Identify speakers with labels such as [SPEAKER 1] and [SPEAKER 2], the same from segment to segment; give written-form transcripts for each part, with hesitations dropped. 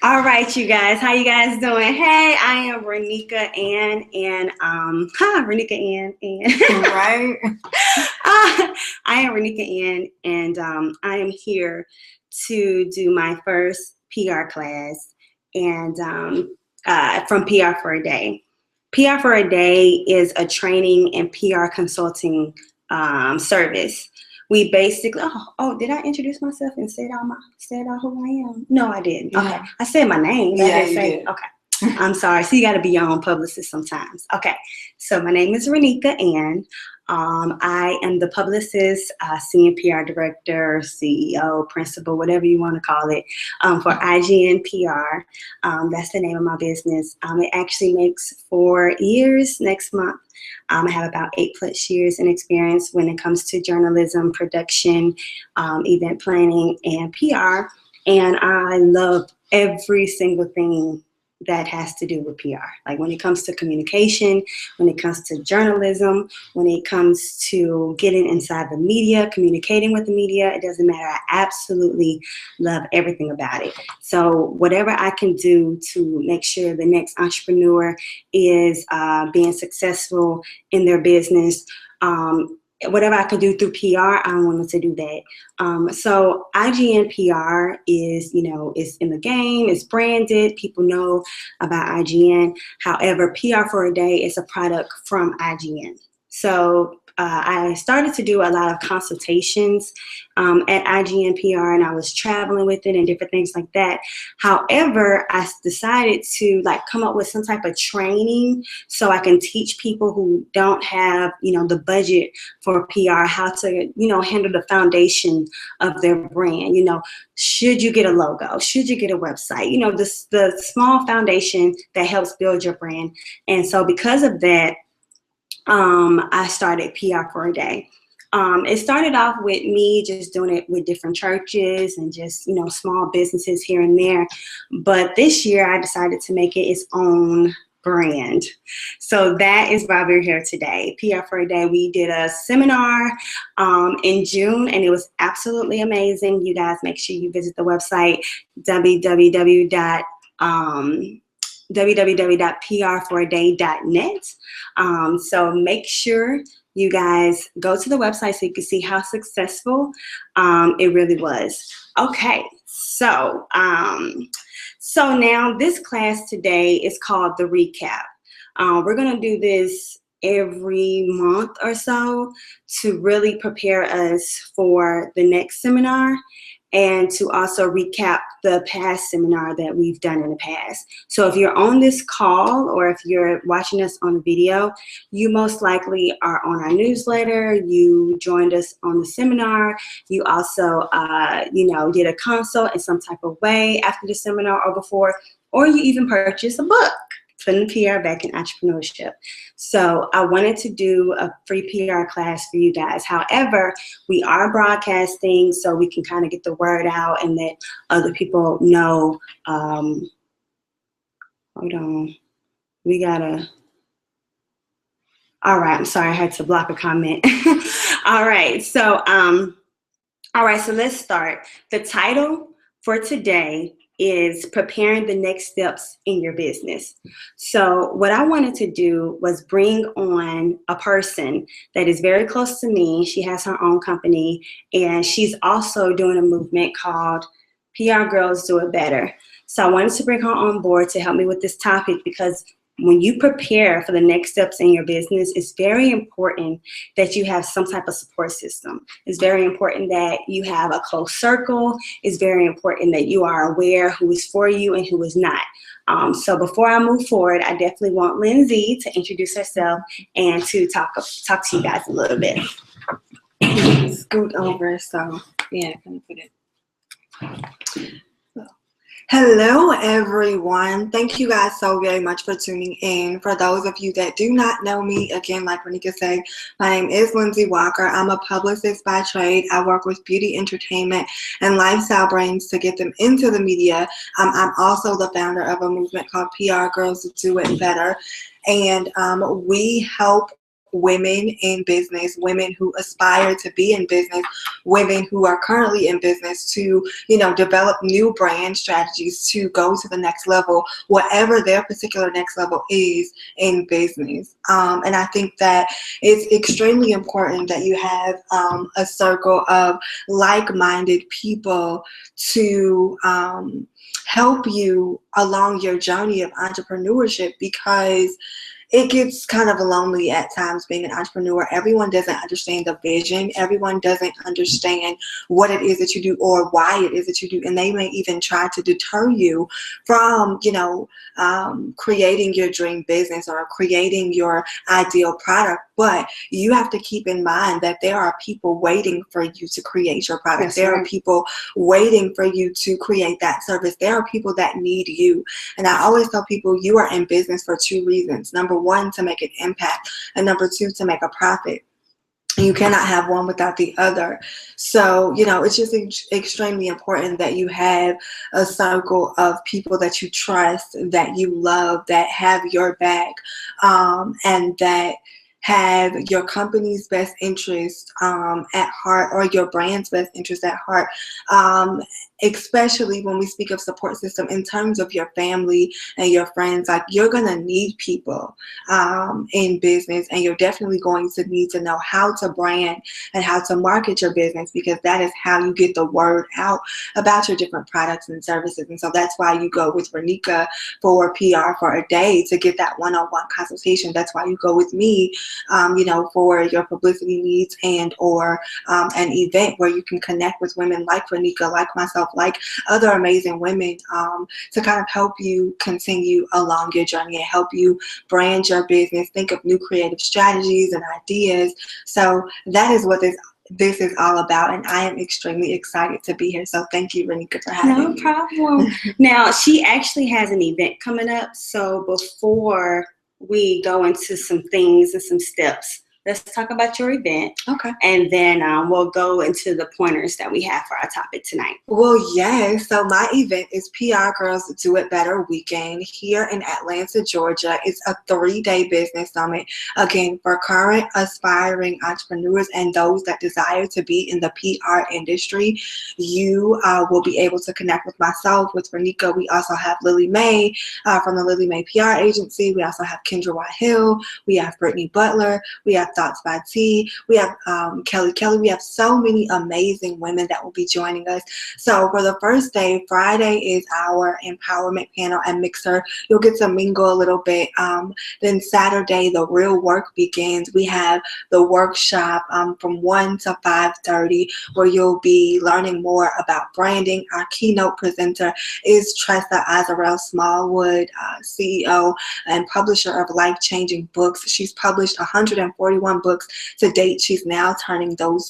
[SPEAKER 1] All right, you guys. How you guys doing? Hey, I am Ronnika Ann, and Ronnika Ann, and
[SPEAKER 2] Right?
[SPEAKER 1] I am Ronnika Ann, and I am here to do my first PR class, and from PR for a Day. PR for a Day is a training and PR consulting service. We basically, did I introduce myself and said all who I am? No, I didn't. Okay,
[SPEAKER 2] Yeah.
[SPEAKER 1] I said my name.
[SPEAKER 2] Yeah,
[SPEAKER 1] I didn't
[SPEAKER 2] you
[SPEAKER 1] say,
[SPEAKER 2] did.
[SPEAKER 1] Okay, I'm sorry. So you got to be your own publicist sometimes. Okay, so my name is Ronnika Ann. I am the publicist, senior PR director, CEO, principal, whatever you want to call it, for IGN PR. That's the name of my business. It actually makes 4 years next month. I have about 8+ years in experience when it comes to journalism, production, event planning, and PR. And I love every single thing that has to do with PR. Like when it comes to communication, when it comes to journalism, when it comes to getting inside the media, communicating with the media, it doesn't matter. I absolutely love everything about it. So whatever I can do to make sure the next entrepreneur is being successful in their business, whatever I could do through PR, I wanted to do that. So IGN PR is, it's in the game, it's branded, people know about IGN. However, PR for a Day is a product from IGN. So I started to do a lot of consultations at IGN PR, and I was traveling with it and different things like that. However, I decided to come up with some type of training so I can teach people who don't have, the budget for PR how to, handle the foundation of their brand. Should you get a logo? Should you get a website? The small foundation that helps build your brand. And so because of that, I started PR for a Day. It started off with me just doing it with different churches and just, small businesses here and there. But this year I decided to make it its own brand. So that is why we're here today. PR for a Day. We did a seminar in June, and it was absolutely amazing. You guys make sure you visit the website, www.prforaday.net. So make sure you guys go to the website so you can see how successful it really was. Okay, so now this class today is called the recap. We're going to do this every month or so to really prepare us for the next seminar and to also recap the past seminar that we've done in the past. So if you're on this call or if you're watching us on the video, you most likely are on our newsletter, you joined us on the seminar, you also did a consult in some type of way after the seminar or before, or you even purchased a book, Putting PR Back in Entrepreneurship. So I wanted to do a free PR class for you guys. However, we are broadcasting so we can kind of get the word out and let other people know. Hold on. All right, I'm sorry, I had to block a comment. All right, so let's start. The title for today is Preparing the Next Steps in Your Business. So what I wanted to do was bring on a person that is very close to me. She has her own company, and she's also doing a movement called PR Girls Do It Better. So I wanted to bring her on board to help me with this topic because when you prepare for the next steps in your business, it's very important that you have some type of support system. It's very important that you have a close circle. It's very important that you are aware who is for you and who is not. So before I move forward, I definitely want Lindsey to introduce herself and to talk to you guys a little bit.
[SPEAKER 2] Scoot over, so yeah, gonna put it. Hello, everyone. Thank you guys so very much for tuning in. For those of you that do not know me, again, like Ronnika said, my name is Lindsey Walker. I'm a publicist by trade. I work with beauty, entertainment, and lifestyle brands to get them into the media. I'm also the founder of a movement called PR Girls Do It Better. And we help women in business, women who aspire to be in business, women who are currently in business to, develop new brand strategies to go to the next level, whatever their particular next level is in business. And I think that it's extremely important that you have a circle of like-minded people to help you along your journey of entrepreneurship, because it gets kind of lonely at times being an entrepreneur. Everyone doesn't understand the vision. Everyone doesn't understand what it is that you do or why it is that you do. And they may even try to deter you from, creating your dream business or creating your ideal product. But you have to keep in mind that there are people waiting for you to create your product.
[SPEAKER 1] That's
[SPEAKER 2] there
[SPEAKER 1] right.
[SPEAKER 2] are people waiting for you to create that service. There are people that need you. And I always tell people you are in business for two reasons. Number one, to make an impact, and number two, to make a profit. You cannot have one without the other. So, it's just extremely important that you have a circle of people that you trust, that you love, that have your back, and that have your company's best interest at heart, or your brand's best interest at heart. Especially when we speak of support system in terms of your family and your friends, like, you're going to need people in business, and you're definitely going to need to know how to brand and how to market your business, because that is how you get the word out about your different products and services. And so that's why you go with Ronnika for PR for a day, to get that one-on-one consultation. That's why you go with me, for your publicity needs and or an event where you can connect with women like Ronnika, like myself, like other amazing women, to kind of help you continue along your journey and help you brand your business, think of new creative strategies and ideas. So that is what this is all about, and I am extremely excited to be here. So thank you, Ronnika, for having me.
[SPEAKER 1] No problem. Now, she actually has an event coming up. So before we go into some things and some steps, let's talk about your event.
[SPEAKER 2] Okay.
[SPEAKER 1] And then we'll go into the pointers that we have for our topic tonight.
[SPEAKER 2] Well, yes. So my event is PR Girls Do It Better Weekend here in Atlanta, Georgia. It's a 3-day business summit, again, for current aspiring entrepreneurs and those that desire to be in the PR industry. You will be able to connect with myself, with Ronnika. We also have Lily Mae from the Lily Mae PR agency. We also have Kendra White Hill. We have Brittany Butler. We have Thoughts by T. We have Kelly. We have so many amazing women that will be joining us. So for the first day, Friday is our empowerment panel and mixer. You'll get to mingle a little bit. Then Saturday, the real work begins. We have the workshop from 1 to 5:30, where you'll be learning more about branding. Our keynote presenter is Tressa Azarel Smallwood, CEO and publisher of life-changing books. She's published 141 books to date. She's now turning those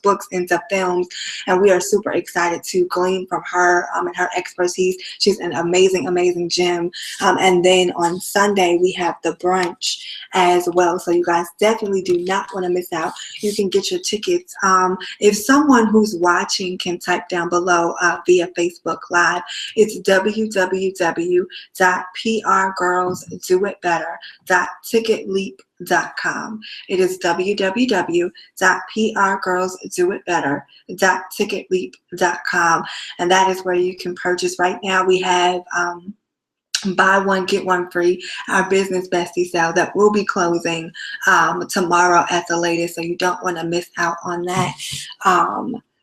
[SPEAKER 2] books into films, and we are super excited to glean from her and her expertise. She's an amazing gem. And then on Sunday we have the brunch as well, so you guys definitely do not want to miss out. You can get your tickets. If someone who's watching can type down below via Facebook Live, it's www.prgirlsdoitbetter.ticketleap.com. It is www.prgirlsdoitbetter.ticketleap.com, and that is where you can purchase. Right now we have buy one get one free, our business bestie sale that will be closing tomorrow at the latest, so you don't want to miss out on that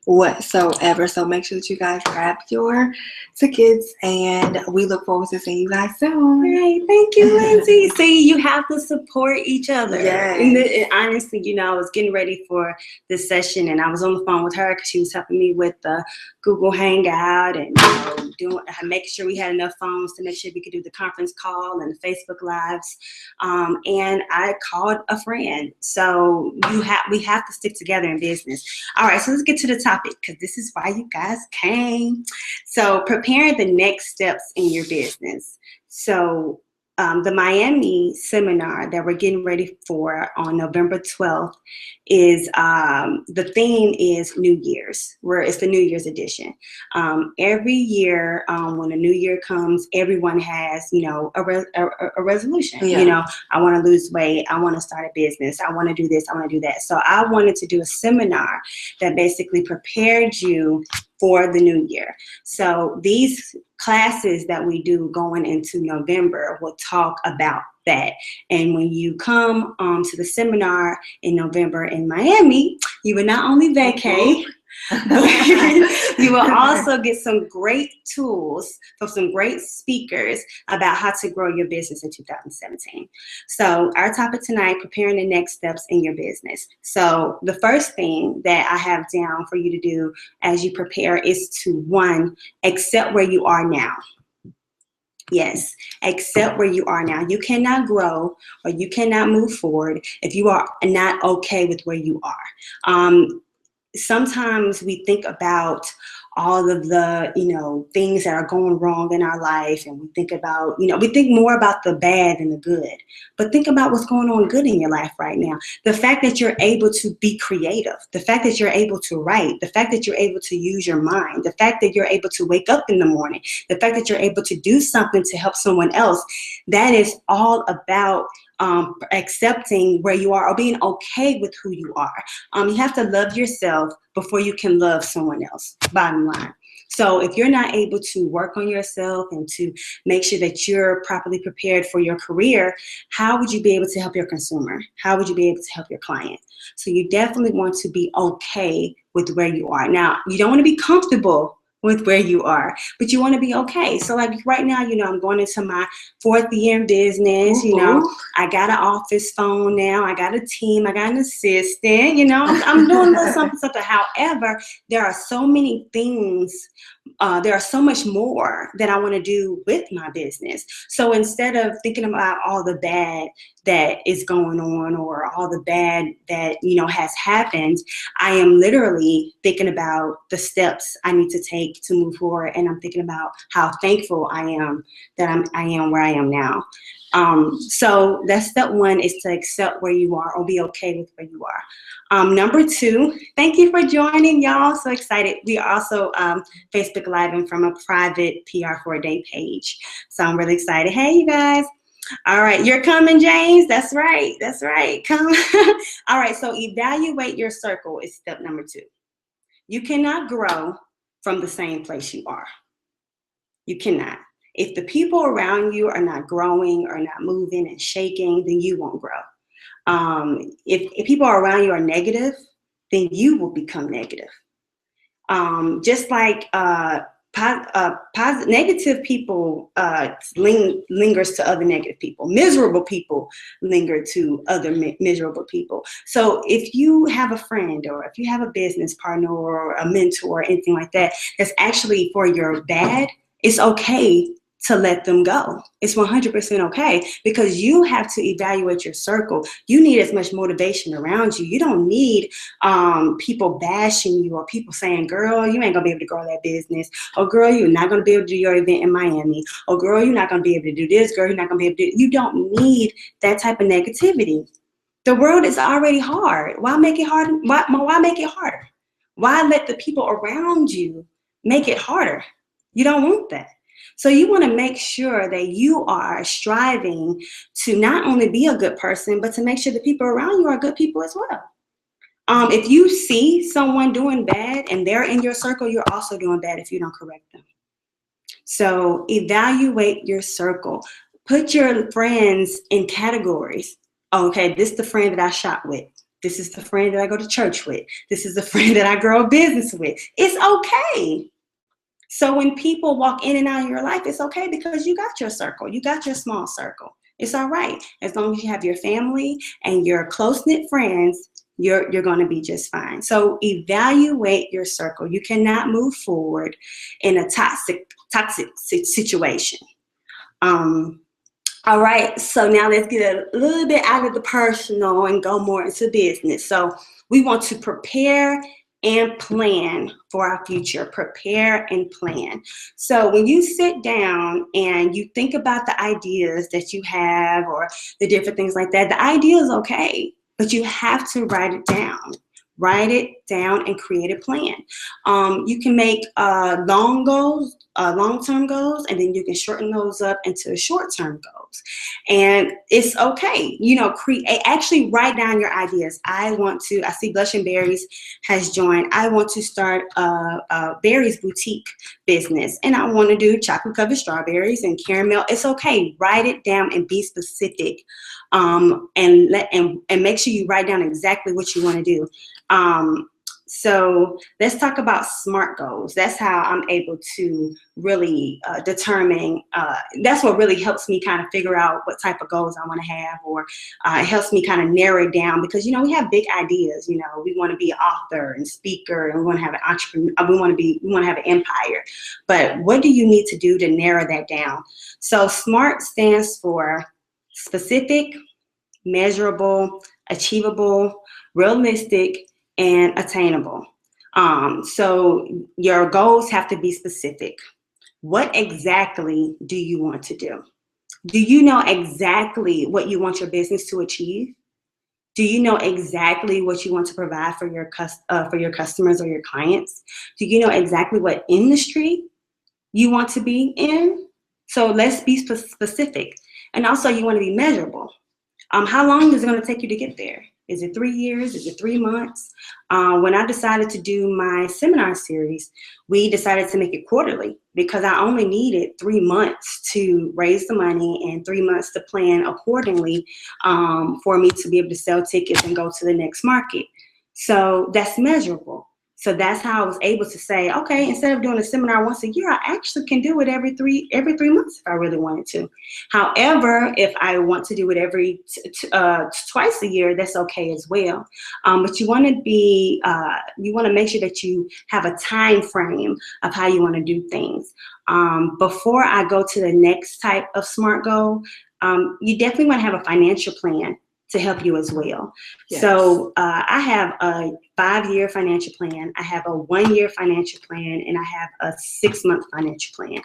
[SPEAKER 2] whatsoever. So make sure that you guys grab your tickets, and we look forward to seeing you guys soon.
[SPEAKER 1] Right. Thank you, Lindsey. See, you have to support each other.
[SPEAKER 2] Yes.
[SPEAKER 1] And honestly, I was getting ready for this session, and I was on the phone with her because she was helping me with the Google Hangout and making sure we had enough phones to make sure we could do the conference call and the Facebook Lives. And I called a friend. So we have to stick together in business. All right, so let's get to the topic, because this is why you guys came. So preparing the next steps in your business. So the Miami seminar that we're getting ready for on November 12th is the theme is New Year's, where it's the New Year's edition. Every year when a new year comes, everyone has, you know, a resolution.
[SPEAKER 2] Yeah.
[SPEAKER 1] You know, I want to lose weight. I want to start a business. I want to do this. I want to do that. So I wanted to do a seminar that basically prepared you for the new year. So these classes that we do going into November will talk about that. And when you come to the seminar in November in Miami, you will not only vacate, but you will also get some great tools from some great speakers about how to grow your business in 2017. So our topic tonight, preparing the next steps in your business. So the first thing that I have down for you to do as you prepare is to, one, accept where you are now. Yes, accept where you are now. You cannot grow or you cannot move forward if you are not okay with where you are. Sometimes we think about all of the, you know, things that are going wrong in our life, and we think about, you know, we think more about the bad than the good. But think about what's going on good in your life right now. The fact that you're able to be creative, the fact that you're able to write, the fact that you're able to use your mind, the fact that you're able to wake up in the morning, the fact that you're able to do something to help someone else, that is all about accepting where you are or being okay with who you are. You have to love yourself before you can love someone else, bottom line. So if you're not able to work on yourself and to make sure that you're properly prepared for your career, how would you be able to help your consumer? How would you be able to help your client? So you definitely want to be okay with where you are. Now, you don't want to be comfortable with where you are, but you want to be okay. So like right now, you know, I'm going into my 4th year in business. You know, I got an office phone now. I got a team. I got an assistant. You know, I'm doing a little something. However, there are so many things. There are so much more that I want to do with my business. So instead of thinking about all the bad that is going on or all the bad that, you know, has happened, I am literally thinking about the steps I need to take to move forward. And I'm thinking about how thankful I am that I am where I am now. So that's step one, is to accept where you are or be okay with where you are. Number 2, thank you for joining, y'all. So excited. We are also Facebook Living from a private PR for a Day page. So I'm really excited. Hey, you guys. All right, you're coming, James. That's right. That's right. Come. All right, so evaluate your circle is step number 2. You cannot grow from the same place you are. You cannot. If the people around you are not growing or not moving and shaking, then you won't grow. If people around you are negative, then you will become negative. Just like negative people lingers to other negative people. Miserable people linger to other miserable people. So if you have a friend or if you have a business partner or a mentor or anything like that, that's actually for your bad, it's okay to let them go. It's 100% okay, because you have to evaluate your circle. You need as much motivation around you. You don't need people bashing you or people saying, girl, you ain't gonna be able to grow that business. Or girl, you're not gonna be able to do your event in Miami. Or girl, you're not gonna be able to do this. Girl, you're not gonna be able to do. You don't need that type of negativity. The world is already hard. Why make it hard? Why make it harder? Why let the people around you make it harder? You don't want that. So you want to make sure that you are striving to not only be a good person, but to make sure the people around you are good people as well. If you see someone doing bad and they're in your circle, you're also doing bad if you don't correct them. So evaluate your circle. Put your friends in categories. Okay, this is the friend that I shop with. This is the friend that I go to church with. This is the friend that I grow a business with. It's okay. So when people walk in and out of your life, it's okay because you got your circle. You got your small circle. It's all right. As long as you have your family and your close-knit friends, you're going to be just fine. So evaluate your circle. You cannot move forward in a toxic situation. All right. So now let's get a little bit out of the personal and go more into business. So we want to prepare and plan for our future. Prepare and plan. So when you sit down and you think about the ideas that you have or the different things like that, the idea is okay, but you have to write it down. Write it down and create a plan. You can make long goals, long-term goals, and then you can shorten those up into short-term goals. And it's okay, you know, actually write down your ideas. I see Blushing Berries has joined. I want to start a berries boutique business, and I want to do chocolate covered strawberries and caramel. It's okay. Write it down and be specific, and make sure you write down exactly what you want to do. So let's talk about SMART goals. That's how I'm able to really determine, that's what really helps me kind of figure out what type of goals I want to have, or it helps me kind of narrow it down, because, you know, we have big ideas. You know, we want to be an author and speaker, and we want to have an entrepreneur, we want to have an empire. But what do you need to do to narrow that down? So SMART stands for specific, measurable, achievable, realistic, and attainable. So your goals have to be specific. What exactly do you want to do? Do you know exactly what you want your business to achieve? Do you know exactly what you want to provide for your customers or your clients? Do you know exactly what industry you want to be in? So let's be specific. And also, you want to be measurable. How long is it going to take you to get there? Is it 3 years? Is it 3 months? When I decided to do my seminar series, we decided to make it quarterly, because I only needed 3 months to raise the money and 3 months to plan accordingly, for me to be able to sell tickets and go to the next market. So that's measurable. So that's how I was able to say, okay, instead of doing a seminar once a year, I actually can do it every 3 months if I really wanted to. However, if I want to do it every twice a year, that's okay as well. But you want to make sure that you have a time frame of how you want to do things. Before I go to the next type of SMART goal, you definitely want to have a financial plan to help you as well. Yes. So I have a 5-year financial plan, I have a 1-year financial plan, and I have a 6-month financial plan.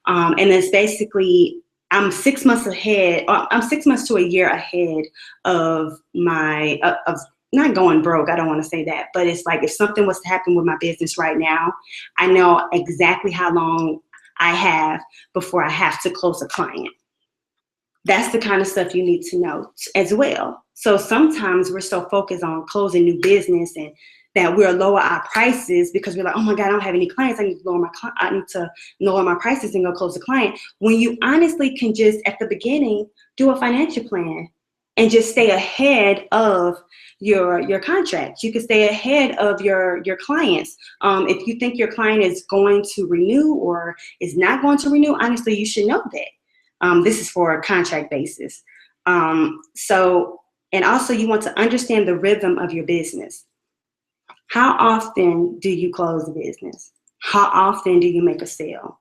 [SPEAKER 1] And it's basically, I'm 6 months ahead, I'm 6 months to a year ahead of my, of not going broke, I don't want to say that, but it's like if something was to happen with my business right now, I know exactly how long I have before I have to close a client. That's the kind of stuff you need to know as well. So sometimes we're so focused on closing new business and that we'll lower our prices because we're like, oh my God, I don't have any clients. I need to lower my prices and go close the client. When you honestly can just at the beginning do a financial plan and just stay ahead of your contracts. You can stay ahead of your clients. If you think your client is going to renew or is not going to renew, honestly, you should know that. This is for a contract basis. And also you want to understand the rhythm of your business. How often do you close the business? How often do you make a sale?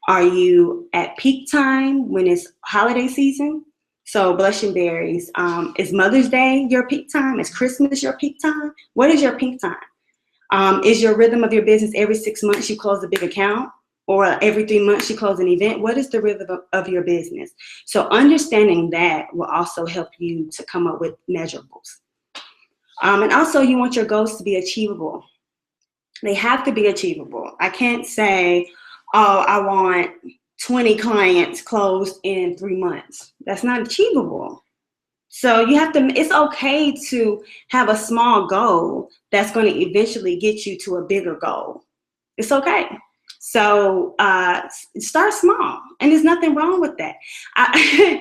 [SPEAKER 1] Are you at peak time when it's holiday season? So Blushing Berries, is Mother's Day your peak time? Is Christmas your peak time? What is your peak time? Is your rhythm of your business every 6 months you close a big account? Or every 3 months you close an event? What is the rhythm of your business? So understanding that will also help you to come up with measurables. And also you want your goals to be achievable. They have to be achievable. I can't say, oh, I want 20 clients closed in 3 months. That's not achievable. So you have to, it's okay to have a small goal that's going to eventually get you to a bigger goal. It's okay. So start small, and there's nothing wrong with that.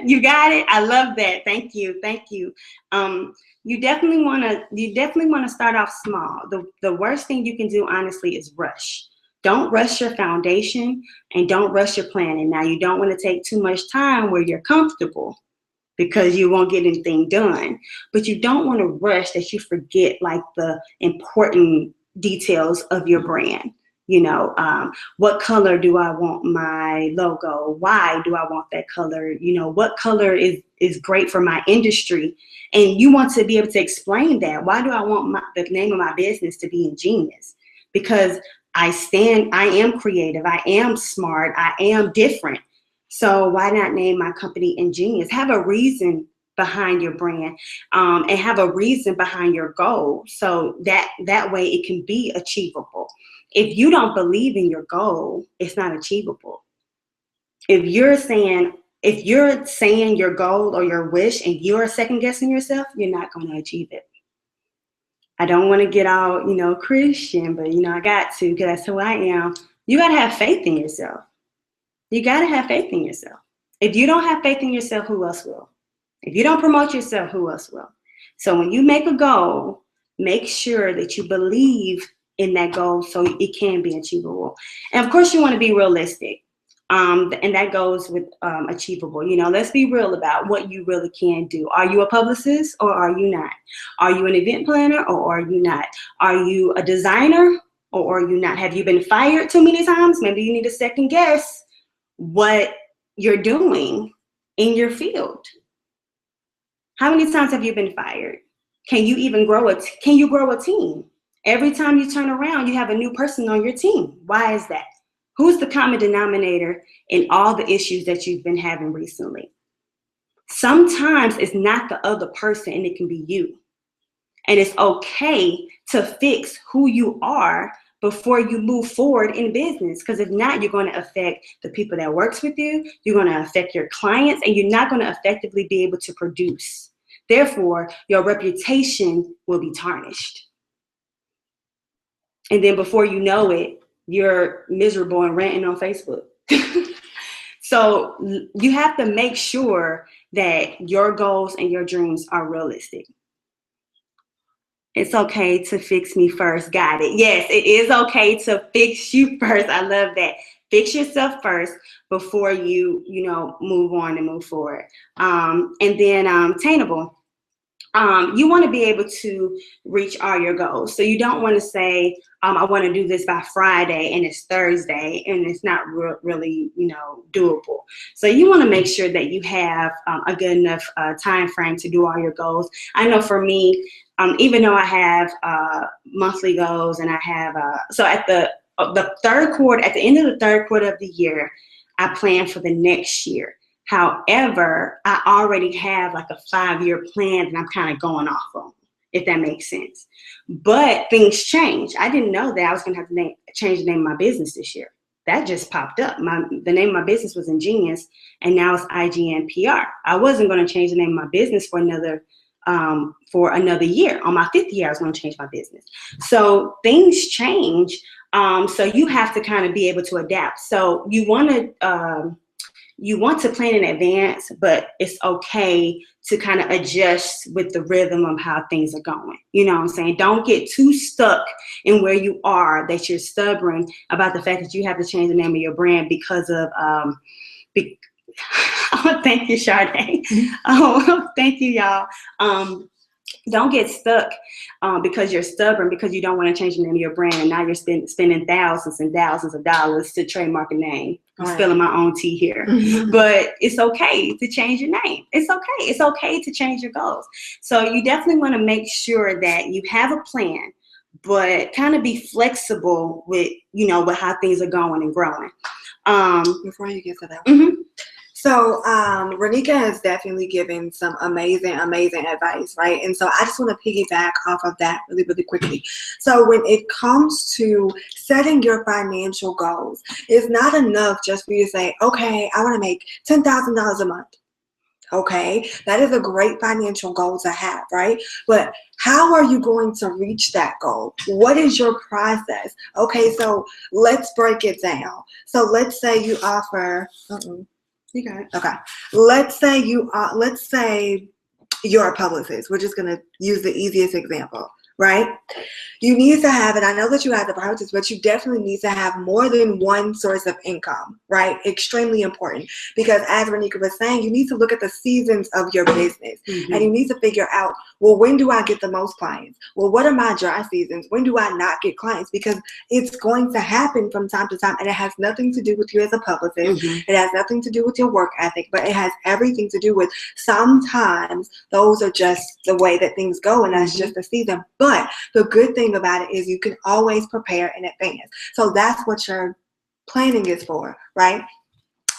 [SPEAKER 1] You got it. I love that. Thank you. Thank you. You definitely want to start off small. The worst thing you can do, honestly, is rush. Don't rush your foundation and don't rush your planning. Now, you don't want to take too much time where you're comfortable because you won't get anything done. But you don't want to rush that you forget like the important details of your brand. You know, what color do I want my logo? Why do I want that color? You know, what color is is great for my industry. And you want to be able to explain that. Why do I want the name of my business to be ingenious? Because I am creative, I am smart, I am different. So why not name my company Ingenious? Have a reason behind your brand, and have a reason behind your goal, so that way it can be achievable. If you don't believe in your goal, it's not achievable. If you're saying your goal or your wish and you're second guessing yourself, you're not going to achieve it. I don't want to get all, Christian, but I got to, because that's who I am. You got to have faith in yourself. You got to have faith in yourself. If you don't have faith in yourself, who else will? If you don't promote yourself, who else will? So when you make a goal, make sure that you believe in that goal so it can be achievable. And of course, you want to be realistic. And that goes with achievable. Let's be real about what you really can do. Are you a publicist or are you not? Are you an event planner or are you not? Are you a designer or are you not? Have you been fired too many times? Maybe you need to second guess what you're doing in your field. How many times have you been fired? Can you even grow a team? Every time you turn around, you have a new person on your team. Why is that? Who's the common denominator in all the issues that you've been having recently? Sometimes it's not the other person and it can be you. And it's okay to fix who you are before you move forward in business. Because if not, you're going to affect the people that works with you. You're going to affect your clients, and you're not going to effectively be able to produce. Therefore, your reputation will be tarnished. And then before you know it, you're miserable and ranting on Facebook. So you have to make sure that your goals and your dreams are realistic. It's okay to fix me first. Got it. Yes, it is okay to fix you first. I love that. Fix yourself first before you move on and move forward. And then attainable. You want to be able to reach all your goals. So you don't want to say, I want to do this by Friday and it's Thursday and it's not really, doable. So you want to make sure that you have a good enough time frame to do all your goals. I know for me, even though I have monthly goals and I have, so at the third quarter, at the end of the third quarter of the year, I plan for the next year. However, I already have like a 5-year plan that I'm kind of going off of, if that makes sense. But things change. I didn't know that I was going to have to change the name of my business this year. That just popped up. The name of my business was Ingenious, and now it's IGN PR. I wasn't going to change the name of my business for another year. On my 5th year, I was going to change my business. So things change. So you have to kind of be able to adapt. So you want to plan in advance, but it's okay to kind of adjust with the rhythm of how things are going. You know what I'm saying? Don't get too stuck in where you are that you're stubborn about the fact that you have to change the name of your brand because of, oh, thank you, Sade. Oh, thank you, y'all. Don't get stuck because you're stubborn, because you don't want to change the name of your brand, and now you're spending thousands and thousands of dollars to trademark a name. I'm spilling my own tea here. But it's okay to change your name. It's okay. It's okay to change your goals. So you definitely want to make sure that you have a plan, but kind of be flexible with, with how things are going and growing.
[SPEAKER 2] Before you get to that one. So Ronnika has definitely given some amazing advice, right? And so I just want to piggyback off of that really, really quickly. So when it comes to setting your financial goals, it's not enough just for you to say, okay, I want to make $10,000 a month. Okay, that is a great financial goal to have, right? But how are you going to reach that goal? What is your process? Okay, so let's break it down. So let's say you offer, you got it. Okay. Let's say you're a publicist. We're just going to use the easiest example, right? You need to have, and I know that you have the process, but you definitely need to have more than one source of income, right? Extremely important, because as Ronnika was saying, you need to look at the seasons of your business, and you need to figure out Well, when do I get the most clients? Well, what are my dry seasons? When do I not get clients? Because it's going to happen from time to time, and it has nothing to do with you as a publicist. It has nothing to do with your work ethic, but it has everything to do with sometimes those are just the way that things go, and that's just the season. But the good thing about it is you can always prepare in advance. So that's what your planning is for, right?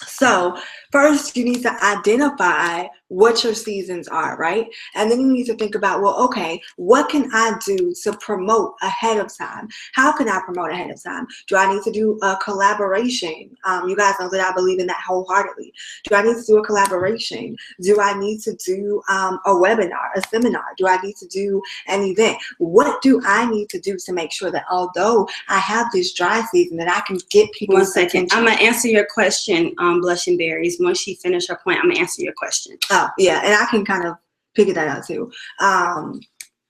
[SPEAKER 2] So first you need to identify what your seasons are, right? And then you need to think about, well, okay, what can I do to promote ahead of time? How can I promote ahead of time? Do I need to do a collaboration? You guys know that I believe in that wholeheartedly. Do I need to do a collaboration? Do I need to do a webinar, a seminar? Do I need to do an event? What do I need to do to make sure that although I have this dry season, that I can get people?
[SPEAKER 1] 1 second. I'm going to answer your question, Blushing Berries. Once she finished her point, I'm going to answer your question.
[SPEAKER 2] Oh, yeah, and I can kind of figure that out too,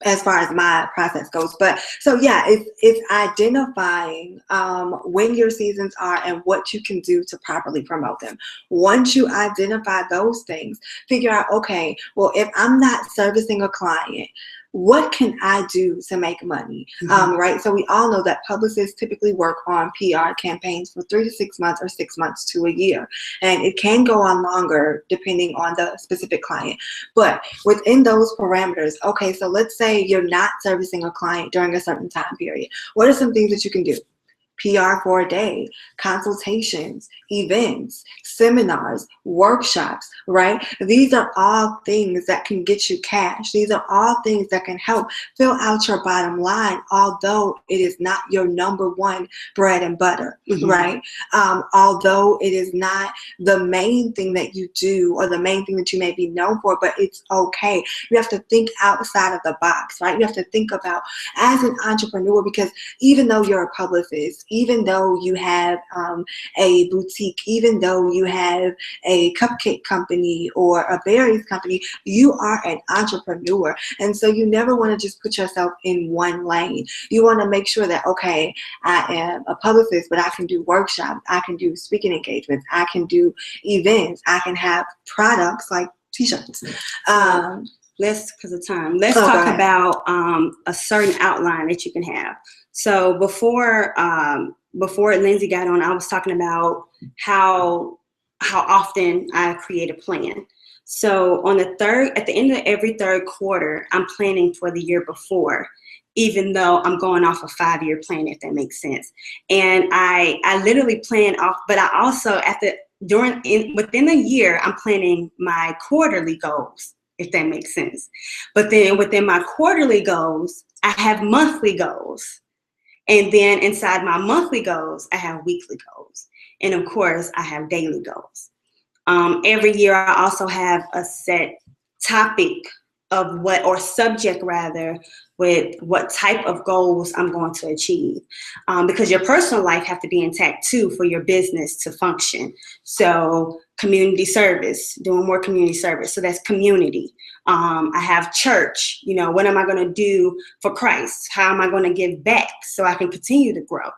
[SPEAKER 2] as far as my process goes. But so yeah, it's identifying when your seasons are and what you can do to properly promote them. Once you identify those things, figure out, okay, well, if I'm not servicing a client, what can I do to make money? Right? So we all know that publicists typically work on PR campaigns for 3 to 6 months or 6 months to a year. And it can go on longer depending on the specific client. But within those parameters, okay, so let's say you're not servicing a client during a certain time period. What are some things that you can do? PR for a day, consultations, events, seminars, workshops, right? These are all things that can get you cash. These are all things that can help fill out your bottom line, although it is not your number one bread and butter, right? Although it is not the main thing that you do or the main thing that you may be known for, but it's okay. You have to think outside of the box, right? You have to think about as an entrepreneur, because even though you're a publicist, even though you have a boutique, even though you have a cupcake company or a berries company, you are an entrepreneur. And so you never want to just put yourself in one lane. You want to make sure that, okay, I am a publicist, but I can do workshops, I can do speaking engagements, I can do events, I can have products like t-shirts.
[SPEAKER 1] Because of time, let's talk about a certain outline that you can have. So before Lindsey got on, I was talking about how often I create a plan. So at the end of every third quarter, I'm planning for the year before, even though I'm going off a 5-year plan, if that makes sense. And I literally plan off, but I also within a year, I'm planning my quarterly goals, if that makes sense. But then within my quarterly goals, I have monthly goals. And then inside my monthly goals, I have weekly goals. And of course, I have daily goals. Every year, I also have a set topic of subject rather, with what type of goals I'm going to achieve. Because your personal life have to be intact too for your business to function. So community service, doing more community service. So that's community. I have church, what am I going to do for Christ? How am I going to give back so I can continue to grow?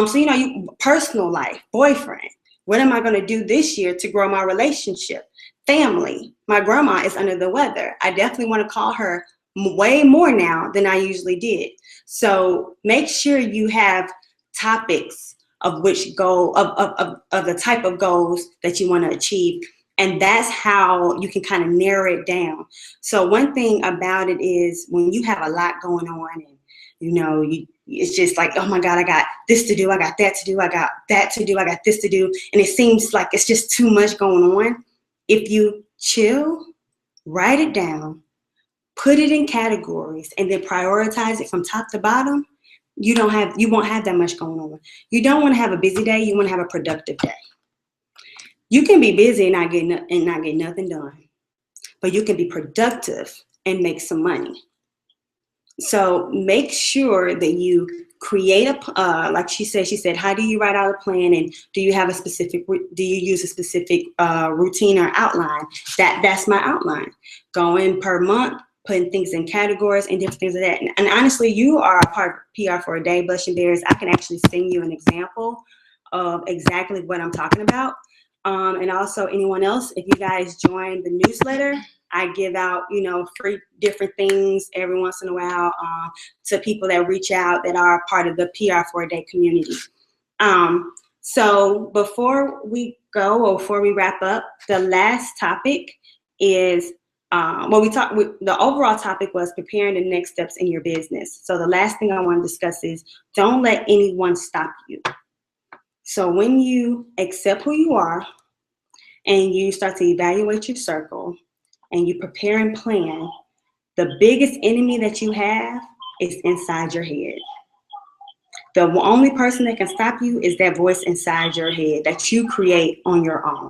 [SPEAKER 1] So, personal life, boyfriend, what am I going to do this year to grow my relationship? Family, my grandma is under the weather. I definitely want to call her way more now than I usually did. So make sure you have topics of which goal, of the type of goals that you want to achieve. And that's how you can kind of narrow it down. So one thing about it is when you have a lot going on and, it's just like, oh my God, I got this to do. I got that to do. I got that to do. I got this to do. And it seems like it's just too much going on. If you chill, write it down, put it in categories, and then prioritize it from top to bottom, you won't have that much going on. You don't want to have a busy day. You want to have a productive day. You can be busy and not get nothing done, but you can be productive and make some money. So make sure that you create like she said, how do you write out a plan, and do you use a specific routine or outline? That's my outline. Going per month, putting things in categories and different things like that. And honestly, you are a part of PR for a day, Blushing Berries. I can actually send you an example of exactly what I'm talking about. And also anyone else, if you guys join the newsletter, I give out, free different things every once in a while to people that reach out that are part of the PR for a Day community. So before we go, or before we wrap up, the last topic is, the overall topic was preparing the next steps in your business. So the last thing I want to discuss is don't let anyone stop you. So when you accept who you are and you start to evaluate your circle and you prepare and plan, the biggest enemy that you have is inside your head. The only person that can stop you is that voice inside your head that you create on your own.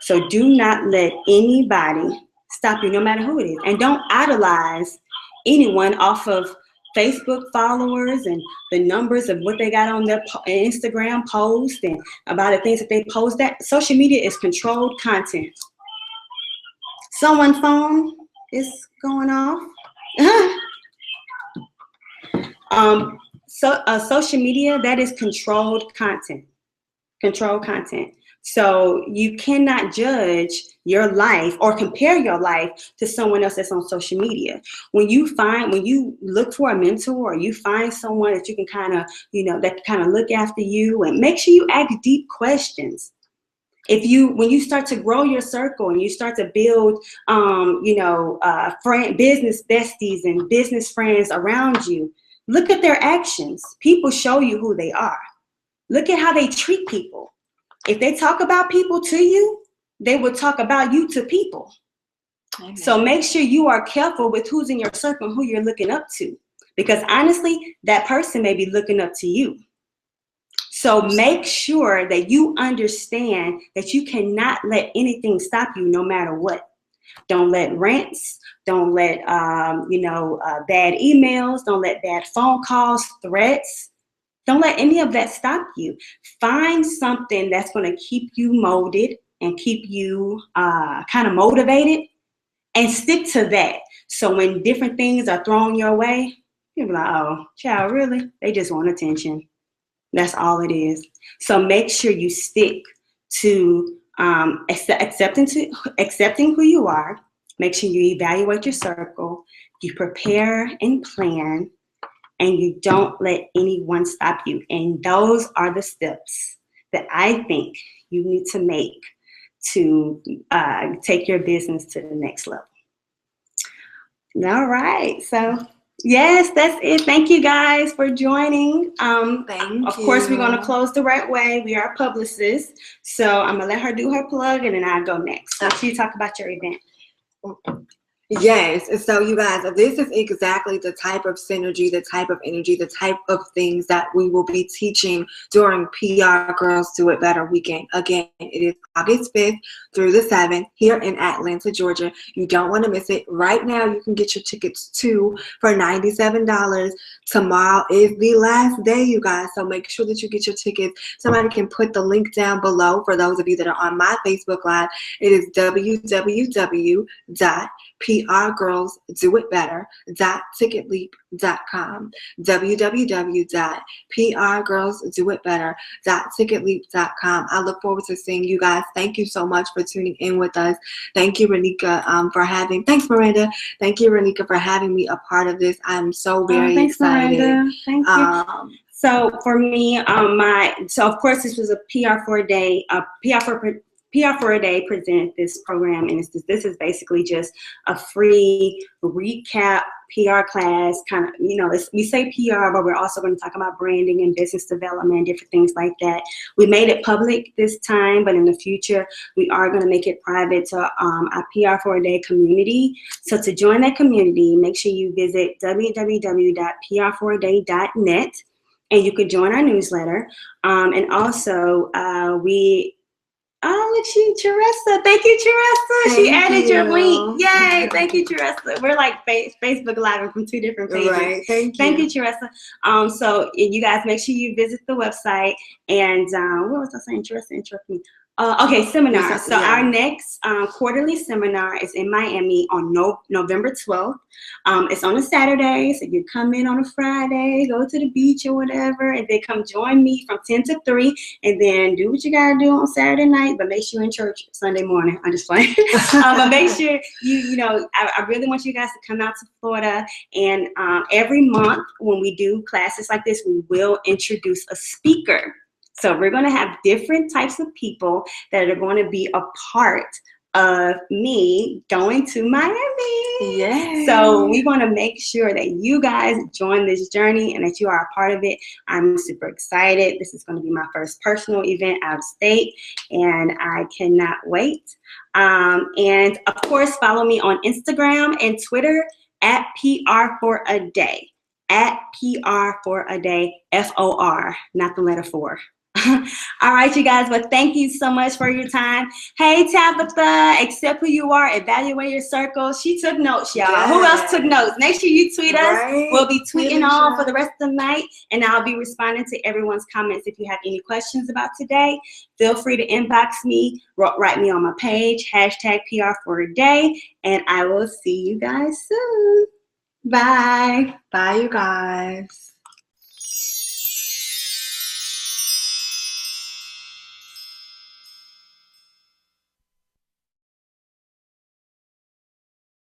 [SPEAKER 1] So do not let anybody stop you, no matter who it is. And don't idolize anyone off of Facebook followers and the numbers of what they got on their Instagram post and about the things that they post. That social media is controlled content. Someone's phone is going off. Social media, that is controlled content. Controlled content. So you cannot judge your life or compare your life to someone else that's on social media. When you look for a mentor, or you find someone that you can kind of, that kind of look after you, and make sure you ask deep questions. When you start to grow your circle and you start to build, business besties and business friends around you, look at their actions. People show you who they are. Look at how they treat people. If they talk about people to you, they will talk about you to people. Amen. So make sure you are careful with who's in your circle and who you're looking up to, because honestly, that person may be looking up to you. So make sure that you understand that you cannot let anything stop you, no matter what. Don't let rants, don't let bad emails, don't let bad phone calls, threats. Don't let any of that stop you. Find something that's going to keep you molded and keep you kind of motivated, and stick to that. So when different things are thrown your way, you'll be like, oh, child, really? They just want attention. That's all it is. So make sure you stick to accepting who you are. Make sure you evaluate your circle. You prepare and plan. And you don't let anyone stop you. And those are the steps that I think you need to make to take your business to the next level. All right. So, yes, that's it. Thank you guys for joining. Of course, we're going to close the right way. We are publicists. So I'm going to let her do her plug, and then I'll go next. So you talk about your event.
[SPEAKER 2] Yes, so you guys, this is exactly the type of synergy, the type of energy, the type of things that we will be teaching during PR Girls Do It Better weekend. Again, it is August 5th through the 7th here in Atlanta, Georgia. You don't want to miss it. Right now, you can get your tickets for $97. Tomorrow is the last day, you guys, so make sure that you get your tickets. Somebody can put the link down below for those of you that are on my Facebook Live. It is www.prgirlsdoitbetter.ticketleap.com. www.prgirlsdoitbetter.ticketleap.com. I look forward to seeing you guys. Thank you so much for tuning in with us. Thank you, Ronnika, thanks, Miranda. Thank you, Ronnika, for having me a part of this. I'm so very excited.
[SPEAKER 1] Miranda. Thank you. So for me, so of course this was a PR for a Day, PR for a Day present this program, and this is basically just a free recap PR class, kind of, we say PR, but we're also going to talk about branding and business development, different things like that. We made it public this time, but in the future, we are going to make it private to our PR for a Day community. So to join that community, make sure you visit www.prforaday.net, and you could join our newsletter. And also, look, Teresa. Thank you, Teresa. She added your link. Yay. Thank you, Teresa. We're like Facebook Live from two different pages.
[SPEAKER 2] Right. Thank
[SPEAKER 1] you, Teresa. So you guys make sure you visit the website. And what was I saying? Teresa interrupted me. Okay, seminar. So
[SPEAKER 2] Yeah.
[SPEAKER 1] our next quarterly seminar is in Miami on November 12th. It's on a Saturday, so you come in on a Friday, go to the beach or whatever, and then come join me from 10 to 3, and then do what you gotta do on Saturday night, but make sure you're in church Sunday morning. I'm just playing. But make sure I really want you guys to come out to Florida, and every month when we do classes like this, we will introduce a speaker. So we're going to have different types of people that are going to be a part of me going to Miami.
[SPEAKER 2] Yay.
[SPEAKER 1] So we want to make sure that you guys join this journey and that you are a part of it. I'm super excited. This is going to be my first personal event out of state, and I cannot wait. And of course, follow me on Instagram and Twitter at PR for a Day. At PR for a Day, FOR, not the letter 4. All right, you guys. Well, thank you so much for your time. Hey, Tabitha, accept who you are, evaluate your circle. She took notes, y'all.
[SPEAKER 2] Yes.
[SPEAKER 1] Who else took notes? Make sure you tweet us.
[SPEAKER 2] Right.
[SPEAKER 1] We'll be tweeting
[SPEAKER 2] Really
[SPEAKER 1] all
[SPEAKER 2] sure.
[SPEAKER 1] for the rest of the night, and I'll be responding to everyone's comments. If you have any questions about today, feel free to inbox me, write me on my page, hashtag PR for a Day, and I will see you guys soon. Bye.
[SPEAKER 2] Bye, you guys.